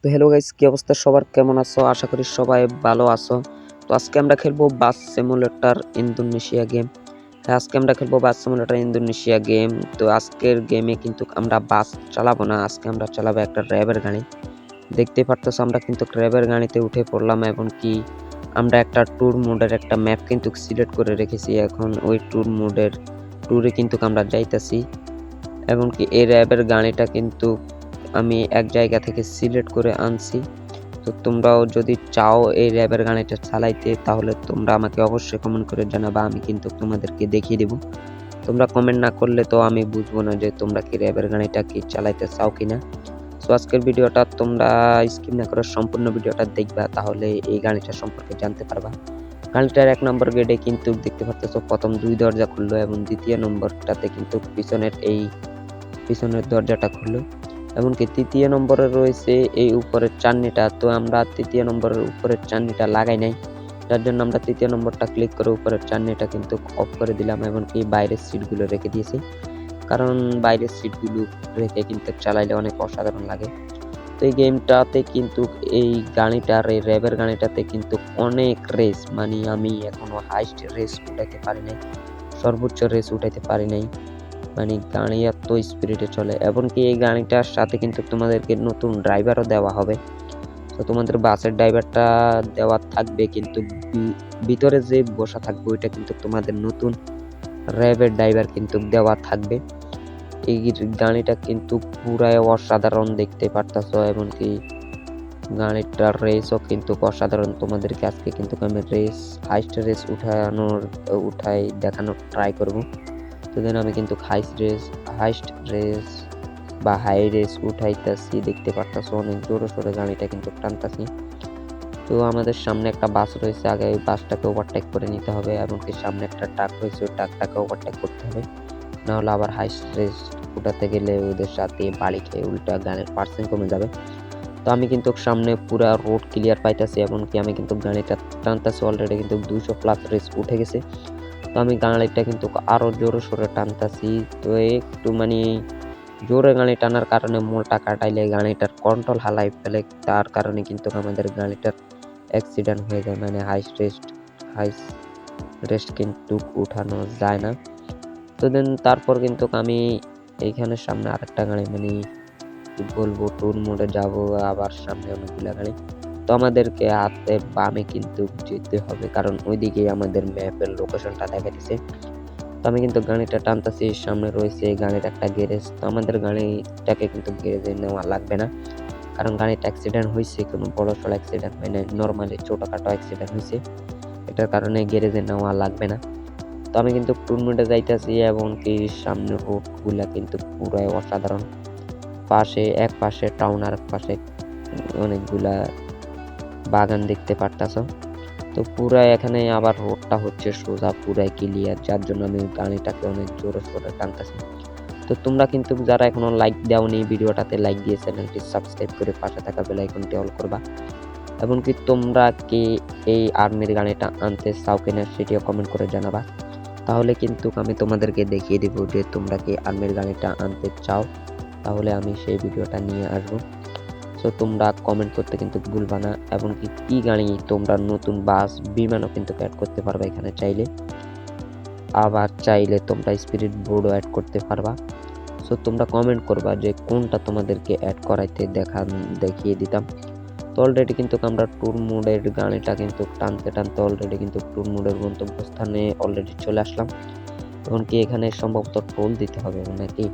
তো hello guys, কি অবস্থা সবার? কেমন আছো? আশা করি সবাই ভালো আছো। তো আজকে আমরা খেলবো বাস সিমুলেটর ইন্দোনেশিয়া গেম। হ্যাঁ, আজকে আমরা খেলবো বাস সিমুলেটর ইন্দোনেশিয়া গেম। তো আজকের গেমে কিন্তু আমরা বাস চালাবো না, আজকে আমরা চালাবো একটা র্যাবের গাড়ি। দেখতেই পারতেছো আমরা কিন্তু র্যাবের গাড়িতে উঠে পড়লাম এবং কি আমরা একটা ট্যুর মোডের একটা ম্যাপ কিন্তু সিলেক্ট করে রেখেছি। এখন ওই ট্যুরে কিন্তু আমরা যাইতাছি এবং কি এই র্যাবের গাড়িটা কিন্তু আমি এক জায়গা থেকে সিলেক্ট করে আনছি। তো তোমরাও যদি চাও এই র্যাবের গাড়িটা চালাইতে, তাহলে তোমরা আমাকে অবশ্যই কমেন্ট করে জানাবা, আমি কিন্তু তোমাদেরকে দেখিয়ে দিব। তোমরা কমেন্ট না করলে তো আমি বুঝবো না যে তোমরা কি র্যাবের গাড়িটা কি চালাইতে চাও কিনা। সো আজকের ভিডিওটা তোমরা স্কিপ না করে সম্পূর্ণ ভিডিওটা দেখবা, তাহলে এই গাড়িটা সম্পর্কে জানতে পারবা। গাড়িটার 1 নম্বর গেটে কিন্তু দেখতে পাচ্ছ প্রথম 2 দরজা খুললো এবং দ্বিতীয় নম্বরটাতে কিন্তু পিছনের দরজাটা খুললো। এমনকি 3য় নম্বরে রয়েছে এই উপরের চাননিটা। তো আমরা 3য় নম্বরের উপরের চাননিটা লাগাই নাই, যার জন্য আমরা 3য় নম্বরটা ক্লিক করে উপরের চাননিটা কিন্তু অফ করে দিলাম। এমনকি বাইরের সিটগুলো রেখে দিয়েছি, কারণ বাইরের সিটগুলো রেখে কিন্তু চালাইলে অনেক অসাধারণ লাগে। তো এই গেমটাতে কিন্তু এই র্যাবের গাড়িটাতে কিন্তু অনেক রেস, মানে আমি এখনো হাইস্ট রেস উঠাইতে পারি নাই, সর্বোচ্চ রেস উঠাইতে পারি নাই। মানে গাড়ি এত স্পিডে চলে। এমনকি এই গাড়িটার সাথে কিন্তু তোমাদেরকে নতুন ড্রাইভারও দেওয়া হবে। তো তোমাদের বাসের ড্রাইভারটা দেওয়া থাকবে, কিন্তু ভিতরে যে বসা থাকবে ওইটা কিন্তু তোমাদের নতুন র্যাবের ড্রাইভার কিন্তু দেওয়া থাকবে। এই গাড়িটা কিন্তু পুরাই অসাধারণ দেখতে পারতাছো। এমনকি গাড়িটার রেসও কিন্তু অসাধারণ। তোমাদেরকে আজকে কিন্তু আমি হাইস্ট রেস উঠাই দেখানোর ট্রাই করব। তো দেন আমি কিন্তু হাইস্ট রেস বা হাই রেস উঠাইতেছি, দেখতে পারতাছো অনেক জোরে সোরে গাড়িটা কিন্তু টানতাছি। তো আমাদের সামনে একটা বাস রয়েছে, আগে ওই বাসটাকে ওভারটেক করে নিতে হবে। এমনকি সামনে একটা ট্রাক রয়েছে, ওই ট্রাকটাকে ওভারটেক করতে হবে, না হলে আবার হাইস্ট রেস উঠাতে গেলে ওদের সাথে বাড়ি খেয়ে উল্টা গাড়ির পার্সেন্ট কমে যাবে। তো আমি কিন্তু সামনে পুরা রোড ক্লিয়ার পাইতাছি, এমনকি আমি কিন্তু গাড়িটা টানতাছি। অলরেডি কিন্তু 200+ রেস উঠে গেছে। তো আমি গাড়িটা কিন্তু আরো জোরে সোরে টানতাছি। তো একটু মানে জোরে গাড়ি টানার কারণে মোটা কাটাইলে গাড়িটার কন্ট্রোল হালাই ফেলে, তার কারণে কিন্তু আমাদের গাড়িটার অ্যাক্সিডেন্ট হয়ে যায়, মানে হাই রেস্ট কিন্তু উঠানো যায় না। তো দেন তারপর কিন্তু আমি এইখানে সামনে আরেকটা গাড়ি, মানে কি বলবো, ট্যুর মোডে যাব, আবার সামনে অনেকগুলা গাড়ি। তো আমাদেরকে হাতে বামে কিন্তু যেতে হবে, কারণ ওইদিকে আমাদের ম্যাপের লোকেশনটা দেখাইতেছে। তো আমি কিন্তু গাড়িটা টানতাছি, সামনে রয়েছে গাড়ির একটা গ্যারেজ। তো আমাদের গাড়িটাকে কিন্তু গ্যারেজে নেওয়া লাগবে না, কারণ গাড়িটা অ্যাক্সিডেন্ট হয়েছে, কোনো বড়সড় অ্যাক্সিডেন্ট হয় না, নর্মালি ছোটখাটো অ্যাক্সিডেন্ট হয়েছে, এটার কারণে গ্যারেজে নেওয়া লাগবে না। তো আমি কিন্তু ট্যুর মোডে যাইতাছি এবং কি সামনের রোডগুলা কিন্তু পুরাই অসাধারণ। এক পাশে টাউন আর এক পাশে অনেকগুলা বাগান দেখতে পারতাছো। তো পুরাই এখানে আবার রোডটা হচ্ছে সোজা, পুরাই ক্লিয়ার, যার জন্য আমি গাড়িটাকে অনেক জোরে সোরে টানতেছি। তো তোমরা কিন্তু যারা এখনো লাইক দাওনি, ভিডিওটাতে লাইক দিয়ে চ্যানেলটি সাবস্ক্রাইব করে পাশে থাকা বেল আইকনটি অল করবা। এমনকি তোমরা কি এই আর্মির গাড়িটা আনতে চাও কিনা সেটিও কমেন্ট করে জানাবা, তাহলে কিন্তু আমি তোমাদেরকে দেখিয়ে দিব যে তোমরা কি আর্মির গাড়িটা আনতে চাও, তাহলে আমি সেই ভিডিওটা নিয়ে আসবো। সো তোমরা কমেন্ট করতে কিন্তু ভুলবা না। এমনকি কি গাড়ি তোমরা নতুন বাস বিমানও কিন্তু অ্যাড করতে পারবা এখানে চাইলে, আবার চাইলে তোমরা স্পিরিট বোর্ডও অ্যাড করতে পারবা। সো তোমরা কমেন্ট করবা যে কোনটা তোমাদেরকে অ্যাড করাইতে দেখিয়ে দিতাম। তো অলরেডি কিন্তু আমরা ট্যুর মোডের গাড়িটা কিন্তু টানতে টানতে অলরেডি কিন্তু ট্যুর মোডের গন্তব্যস্থানে অলরেডি চলে আসলাম। এমনকি এখানে সম্ভবত টোল দিতে হবে নাকি,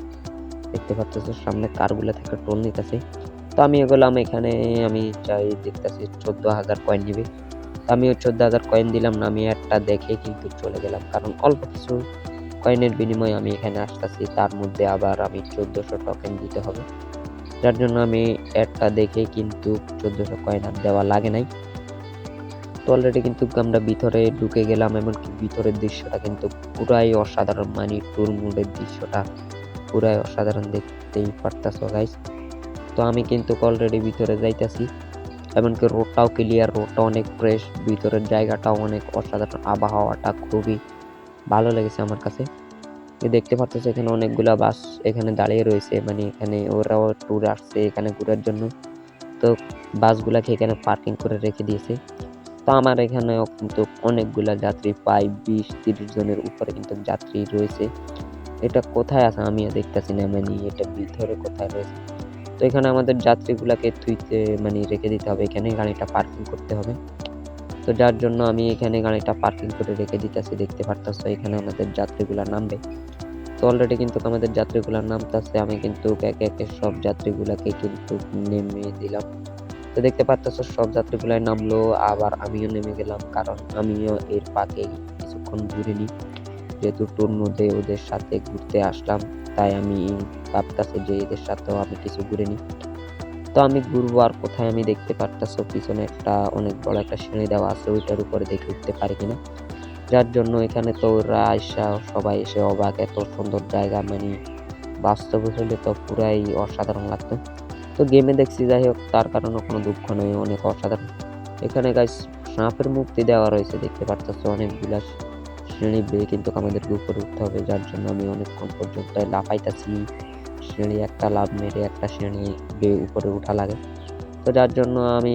দেখতে পাচ্ছ সামনে কারগুলা থেকে টোল নিতেছে। তো আমি এগোলাম, এখানে আমি চাই দেখতেছি 14,000 কয়েন নিবে। আমিও 14,000 কয়েন দিলাম না, আমি একটা দেখে কিন্তু চলে গেলাম, কারণ অল্প কিছু কয়েনের বিনিময়ে আমি এখানে আসতেছি, তার মধ্যে আবার আমি 1400 টোকেন দিতে হবে, যার জন্য আমি একটা দেখে কিন্তু 1400 কয়েন আর দেওয়া লাগে নাই। তো অলরেডি কিন্তু আমরা ভিতরে ঢুকে গেলাম, এমনকি ভিতরের দৃশ্যটা কিন্তু পুরাই অসাধারণ, মানে ট্যুর মোডের দৃশ্যটা পুরাই অসাধারণ, দেখতেই পারতাছো গাইস। তো আমি কিন্তু অলরেডি ভিতরে যাইতাছি, এমনকি রোডটাও ক্লিয়ার, রোডটা অনেক ফ্রেশ, ভিতরের জায়গাটাও অনেক অসাধারণ, আবহাওয়াটা খুবই ভালো লেগেছে আমার কাছে। দেখতে পাচ্ছ এখানে অনেকগুলা বাস এখানে দাঁড়িয়ে রয়েছে, মানে এখানে ওরাও ট্যুর আসছে এখানে ঘোরার জন্য। তো বাসগুলাকে এখানে পার্কিং করে রেখে দিয়েছে। তো আমার এখানেও কিন্তু অনেকগুলা যাত্রী, প্রায় 20-30 জনের উপরে কিন্তু যাত্রী রয়েছে। এটা কোথায় আছে আমিও দেখতেছি না, মানে এটা ভিতরে কোথায় রয়েছে। তো এখানে আমাদের যাত্রীগুলাকে থুইতে মানে রেখে দিতে হবে, এখানে গাড়িটা পার্কিং করতে হবে। তো যার জন্য আমি এখানে গাড়িটা পার্কিং করে রেখে দিতেছি, দেখতে পারতেছো এখানে আমাদের যাত্রীগুলা নামবে। তো অলরেডি কিন্তু আমাদের যাত্রীগুলা নামতেছে, আমি কিন্তু একে একে সব যাত্রীগুলাকে কিন্তু নেমে দিলাম। তো দেখতে পারতেছো সব যাত্রীগুলাই নামলো, আবার আমিও নেমে গেলাম, কারণ আমিও এর ফাঁকে কিছুক্ষণ ঘুরে নিই। যেহেতু ট্যুর মধ্যে ওদের সাথে ঘুরতে আসলাম, তাই আমি ভাবতেছি যে এদের সাথেও আমি কিছু ঘুরে নিই। তো আমি ঘুরবো আর কোথায়, আমি দেখতে পারতেছো পিছনে একটা অনেক বড় একটা সিঁড়ি দেওয়া আছে, ওইটার উপরে দেখে উঠতে পারি কিনা। যার জন্য এখানে তো ওরা আইসা সবাই এসে অবাক, এত সুন্দর জায়গা, মানে বাস্তবে হলে তো পুরাই অসাধারণ লাগতো। তো গেমে দেখছি, যাই হোক তার কারণে কোনো দুঃখ নেই, অনেক অসাধারণ। এখানে গাইস সাপের মুক্তি দেওয়া রয়েছে, দেখতে পারতেছো অনেকগুলা সিঁড়ি বেয়ে কিন্তু আমাদের উপরে উঠতে হবে, যার জন্য আমি অনেকক্ষণ পর্যন্ত লাফাইতাছি। সিঁড়ি একটা লাফ মেরে একটা সিঁড়ি বেয়ে উপরে উঠা লাগে। তো যার জন্য আমি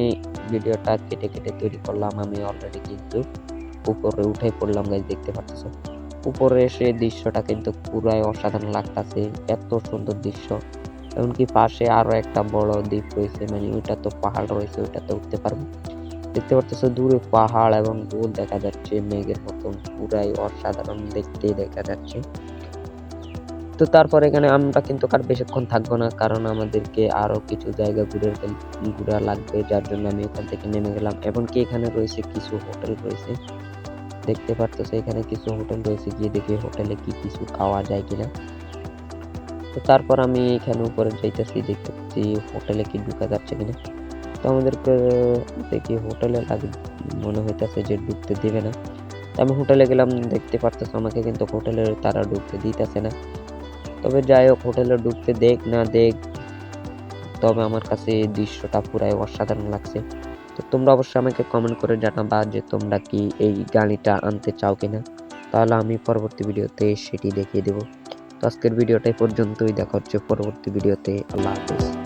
ভিডিওটা কেটে কেটে তৈরি করলাম। আমি অলরেডি কিন্তু উপরে উঠে পড়লাম গাইস, দেখতে পাচ্ছেন। উপরে এসে দৃশ্যটা কিন্তু পুরাই অসাধারণ লাগতাছে, এত সুন্দর দৃশ্য। এমনকি পাশে আরো একটা বড় দ্বীপ রয়েছে, মানে ওইটা তো পাহাড় রয়েছে, ওইটাতে উঠতে পারবো। দেখতে পারতেছো দূরে পাহাড় এবং গোল দেখা যাচ্ছে মেঘের মতন, পুরাই অসাধারণ দেখতে দেখা যাচ্ছে। তো তারপর এখানে আমরা কিন্তু আর বেশিক্ষণ থাকবো না, কারণ আমাদেরকে আরো কিছু জায়গা ঘোরা লাগবে, যার জন্য আমি এখান থেকে নেমে গেলাম। এমনকি এখানে রয়েছে কিছু হোটেল রয়েছে, দেখতে পারতেছো এখানে কিছু হোটেল রয়েছে, গিয়ে দেখি হোটেলে কি কিছু খাওয়া যায় কিনা। তো তারপর আমি এখানে উপরে যাইতেছি, দেখতেছি হোটেলে কি ঢুকা যাচ্ছে কিনা। তো আমাদেরকে দেখি হোটেলে লাগে, মনে হইতেছে যে ঢুকতে দিবে না। তো আমি হোটেলে গেলাম, দেখতে পারতেছো আমাকে কিন্তু হোটেলে তারা ঢুকতে দিতেছে না। তবে যাই হোক, হোটেলে ঢুকতে দেখ না দেখ, তবে আমার কাছে এই দৃশ্যটা পুরাই অসাধারণ লাগছে। তো তোমরা অবশ্যই আমাকে কমেন্ট করে জানাবা যে তোমরা কি এই গাড়িটা আনতে চাও কিনা, তাহলে আমি পরবর্তী ভিডিওতে সেটি দেখিয়ে দেব। তো আজকের ভিডিওটা এই পর্যন্তই, দেখা হচ্ছে পরবর্তী ভিডিওতে। আল্লাহ হাফেজ।